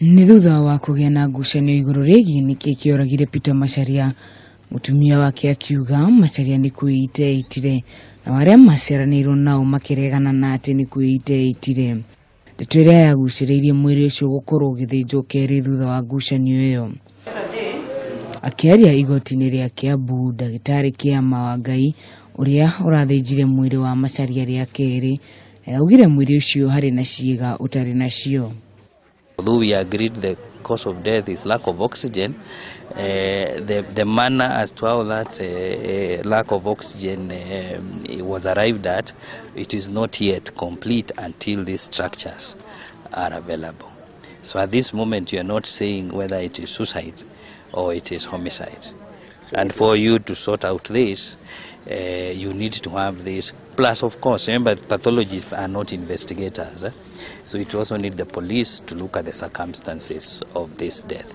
Nĩ thutha wa kũgĩa na ngucanio igũrũ rĩgiĩ nĩkĩ kĩoragire Peter Macharia, mutumia wake akiuga Macharia nĩ kwĩita eitire na arĩa maceranĩirwo nao makĩregana na atĩ nĩ kwĩita eitire. Ndeto ĩrĩa yagucĩrĩirie mwĩrĩ ũcio gũkorwo ũgĩthĩnjwo kerĩ thutha wa ngucanio ĩyo. Akĩaria igoti-inĩ rĩa Kiambu, ndagĩtarĩ Kĩama wa Ngai ũrĩa ũrathĩnjire mwĩrĩ wa Macharia rĩa kerĩ araugire mwĩrĩ ũcio harĩ na ciĩga ũtarĩ nacio. Although we agreed the cause of death is lack of oxygen, the manner as to how that lack of oxygen was arrived at, it is not yet complete until these structures are available. So at this moment, you are not saying whether it is suicide or it is homicide. And for you to sort out this, you need to have this. Plus, of course, remember, pathologists are not investigators. So it also needs the police to look at the circumstances of this death.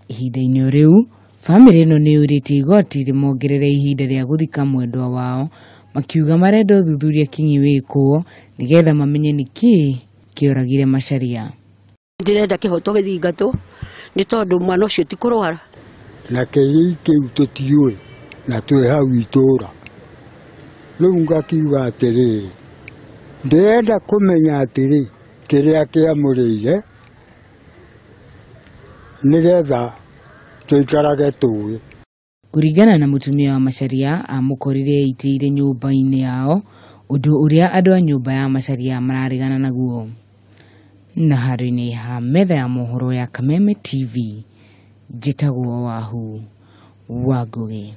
Ihinda-inĩ rĩu, family ĩno nĩ yurĩtie igoti rĩmongerere ihinda rĩa gũthika mwendwa wao, makiuga marenda ũthuthuria kinyi wĩkwo nĩgetha mamenye nĩkĩ kĩoragire Macharia. Ndĩrenda kĩhoto gĩthingatwo nĩ tondũ mwana ũcio ti kũrwara. Na kĩrĩ kĩu tũtiũĩ na twĩ hau itũũra. Rĩu ngakiuga atĩrĩrĩ, ndĩrenda kũmenya atĩrĩ kĩrĩa kĩamũrĩire nĩgetha tũikarage tũĩ. Kũringana na mutumia wa Macharia, amũkorire eitĩire nyũmba-inĩ yao, ũndũ ũrĩa andũ a nyũmba ya Macharia mararigana naguo. Na harĩ-inĩ ha metha ya mohoro ya Kameme TV, njĩtagwo Wahu wa Ngũgĩ.